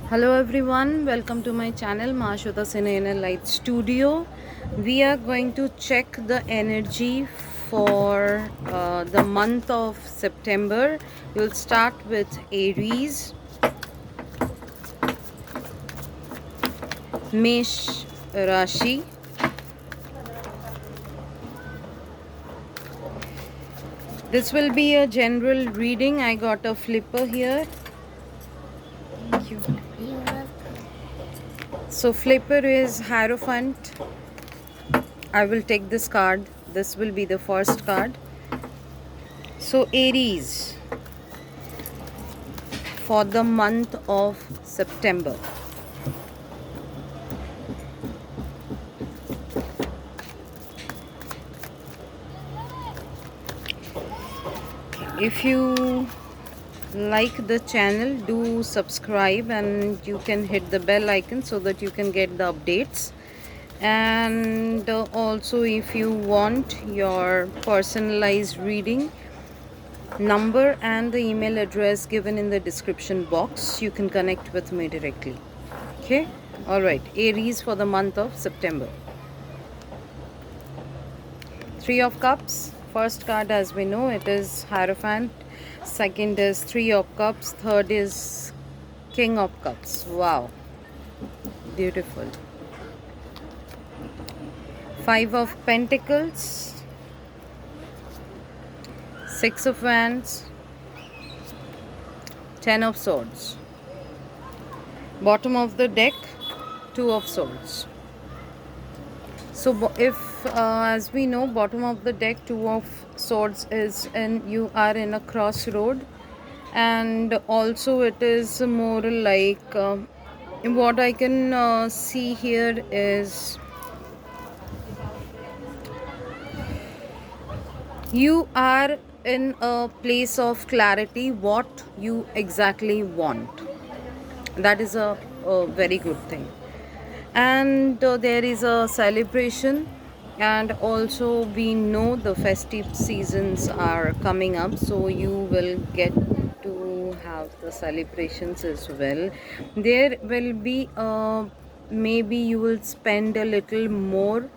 Hello everyone, welcome to my channel Mashota Cinena Light Studio. We are going to check the energy for the month of September. We'll start with Aries, Mesh Rashi, this will be a general reading. I got a flipper here. Thank you. So flipper is Hierophant. I will take this card. This will be the first card. So Aries for the month of September. If you like the channel, do subscribe and you can hit the bell icon so that you can get the updates. And also, if you want your personalized reading, number and the email address given in the description box, you can connect with me directly. Okay, all right. Aries for the month of September. Three of Cups. First card, as we know, it is Hierophant. Second is Three of Cups. Third is King of Cups. Wow, beautiful. Five of Pentacles, Six of Wands, Ten of Swords. Bottom of the deck, Two of Swords. So if as we know, bottom of the deck, Two of Swords is you are in a crossroad, and also it is more like what I can see here is you are in a place of clarity what you exactly want. That is a very good thing. And there is a celebration, and also we know the festive seasons are coming up, so you will get to have the celebrations as well. There will be maybe you will spend a little more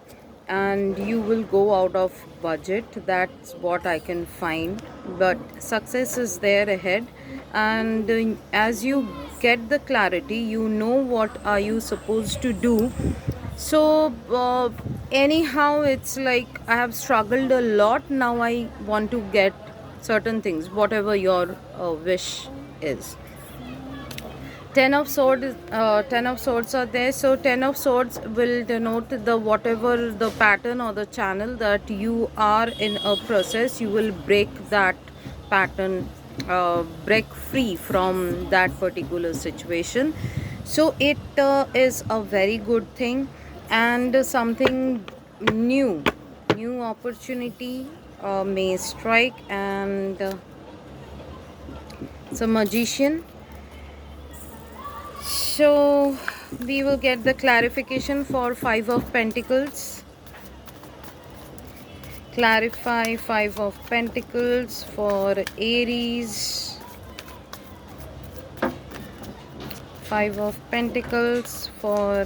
and you will go out of budget. That's what I can find, but success is there ahead. And as you get the clarity, you know what are you supposed to do. So anyhow, it's like I have struggled a lot. Now I want to get certain things, whatever your wish is. Ten of Swords are there. So Ten of Swords will denote the whatever the pattern or the channel that you are in a process. You will break that pattern, break free from that particular situation. So it is a very good thing, and something new opportunity may strike, and it's a Magician. So we will get the clarification for Five of Pentacles. Clarify Five of Pentacles for Aries. Five of Pentacles for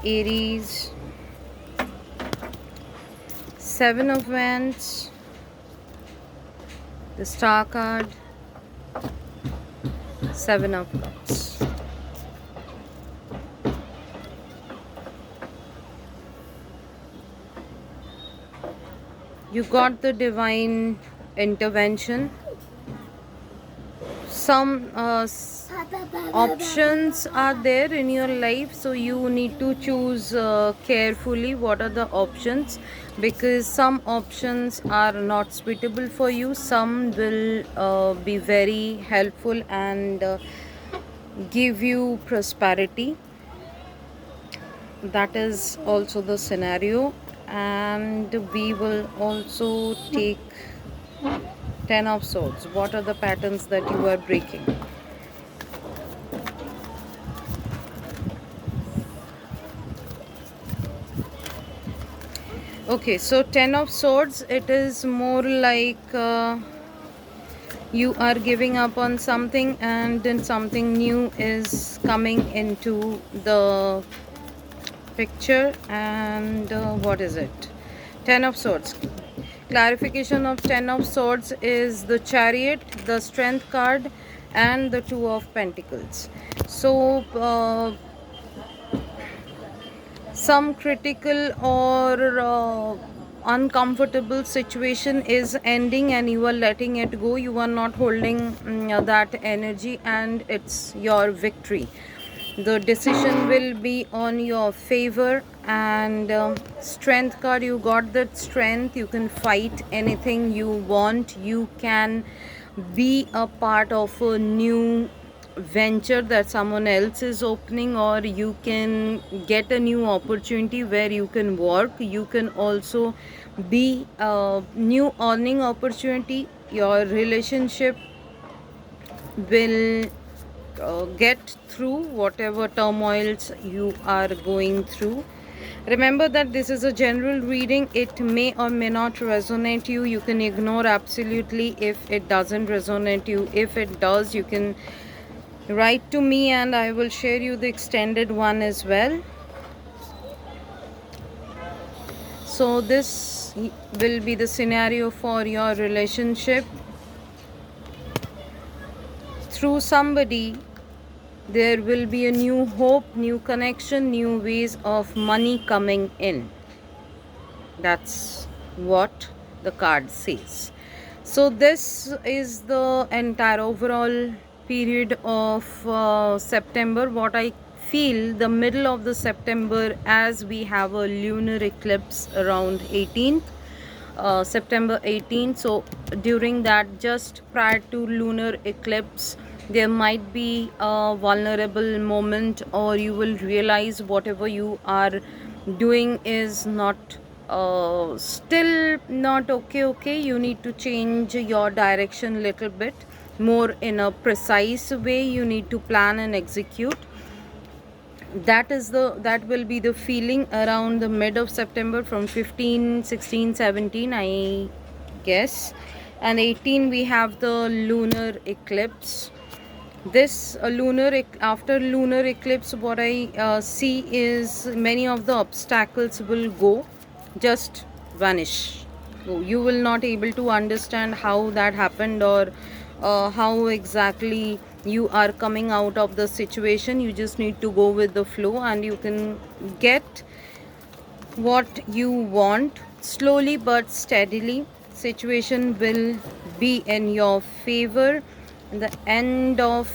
Aries. Seven of Wands. The Star card. Seven of Cups. You got the divine intervention. Some options are there in your life, so you need to choose carefully what are the options, because some options are not suitable for you. Some will be very helpful and give you prosperity. That is also the scenario. And we will also take Ten of Swords. What are the patterns that you are breaking? Okay, so Ten of Swords, it is more like You are giving up on something, and then something new is coming into the picture. And what is it? Ten of Swords. Clarification of Ten of Swords is the Chariot, the Strength card, and the Two of Pentacles. So some critical or uncomfortable situation is ending, and you are letting it go. You are not holding that energy, and it's your victory. The decision will be on your favor. And Strength card, you got that strength. You can fight anything you want. You can be a part of a new venture that someone else is opening, or you can get a new opportunity where you can work. You can also be a new earning opportunity. Your relationship will get through whatever turmoils you are going through. Remember that this is a general reading. It may or may not resonate you. You can ignore absolutely if it doesn't resonate you. If it does, you can write to me and I will share you the extended one as well. So this will be the scenario for your relationship. Through somebody, there will be a new hope, new connection, new ways of money coming in. That's what the card says. So this is the entire overall period of September. What I feel, the middle of the September, as we have a lunar eclipse around 18th September 18th. So during that, just prior to lunar eclipse, there might be a vulnerable moment, or you will realize whatever you are doing is not still not okay. You need to change your direction little bit more in a precise way. You need to plan and execute. That will be the feeling around the mid of September, from 15, 16, 17, I guess. And 18 we have the lunar eclipse. This after lunar eclipse, what I see is many of the obstacles will go, just vanish. So you will not able to understand how that happened, or how exactly you are coming out of the situation. You just need to go with the flow, and you can get what you want slowly but steadily. Situation will be in your favor. In the end of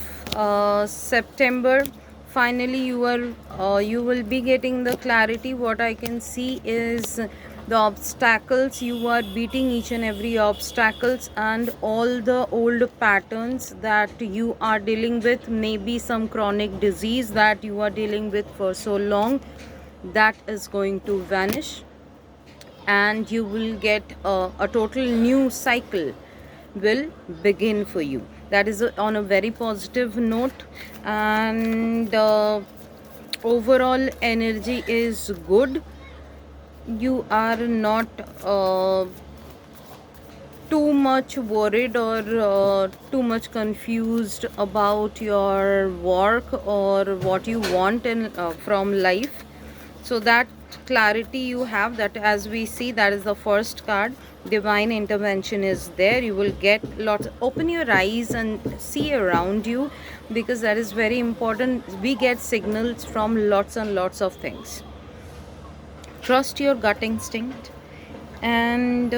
September, finally you will be getting the clarity. What I can see is the obstacles, you are beating each and every obstacles, and all the old patterns that you are dealing with, maybe some chronic disease that you are dealing with for so long, that is going to vanish, and you will get a total new cycle will begin for you. That is on a very positive note. And overall energy is good. You are not too much worried or too much confused about your work or what you want in from life. So that clarity you have, that as we see, that is the first card. Divine intervention is there. You will get lots. Open your eyes and see around you, because that is very important. We get signals from lots and lots of things. Trust your gut instinct. And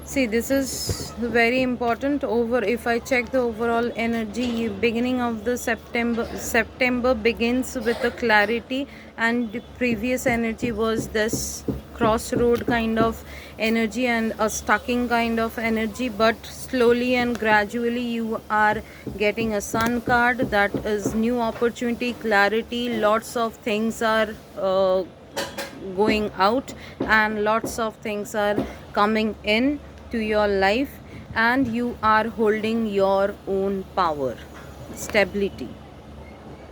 see, this is very important. If I check the overall energy, beginning of the September begins with a clarity, and the previous energy was this crossroad kind of energy and a stucking kind of energy. But slowly and gradually you are getting a sun card. That is new opportunity, clarity. Lots of things are going out, and lots of things are coming in to your life, and you are holding your own power. Stability.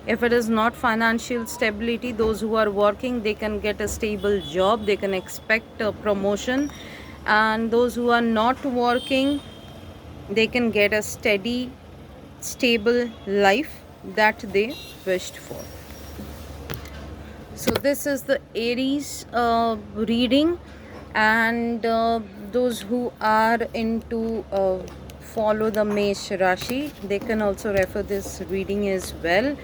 If it is not financial stability, those who are working, they can get a stable job, they can expect a promotion, and those who are not working, they can get a steady, stable life that they wished for. So this is the Aries reading, and those who are into follow the Mesh Rashi, they can also refer this reading as well,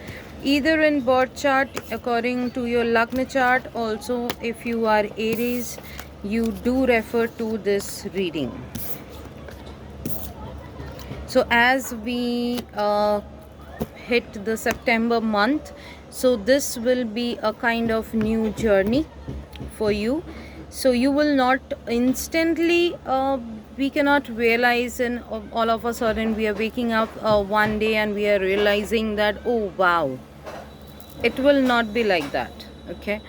either in birth chart according to your Lagna chart. Also, if you are Aries, you do refer to this reading. So as we hit the September month, so this will be a kind of new journey for you. So you will not instantly we cannot realize, and all of a sudden we are waking up one day and we are realizing that, oh wow, it will not be like that. Okay,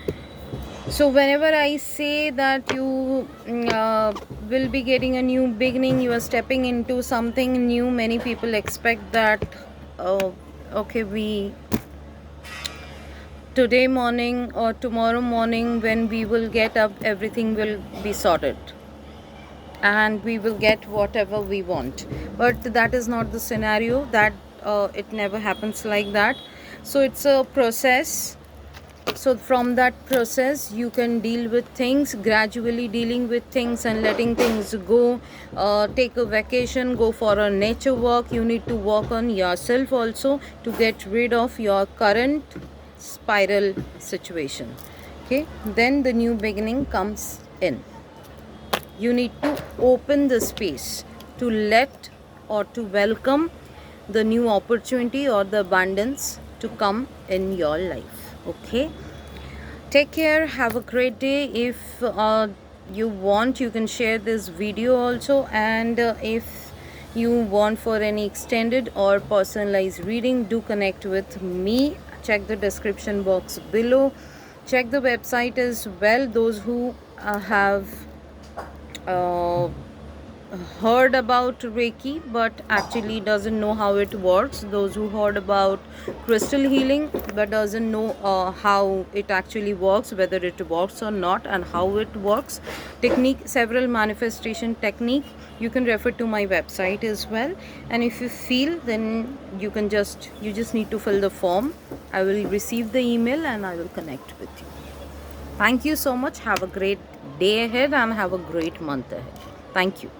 so whenever I say that you will be getting a new beginning, you are stepping into something new, many people expect that okay, we today morning or tomorrow morning when we will get up, everything will be sorted and we will get whatever we want. But that is not the scenario. That it never happens like that. So it's a process. So from that process you can deal with things, gradually dealing with things and letting things go. Take a vacation, go for a nature walk. You need to work on yourself also to get rid of your current spiral situation. Okay, then the new beginning comes in. You need to open the space to let or to welcome the new opportunity or the abundance to come in your life. Okay, take care, have a great day. If you want, you can share this video also, and if you want for any extended or personalized reading, do connect with me. Check the description box below, check the website as well. Those who have uh, heard about Reiki but actually doesn't know how it works, those who heard about crystal healing but doesn't know how it actually works, whether it works or not and how it works, technique, several manifestation technique, you can refer to my website as well. And if you feel, then you just need to fill the form. I will receive the email and I will connect with you. Thank you so much. Have a great day ahead and have a great month ahead. Thank you.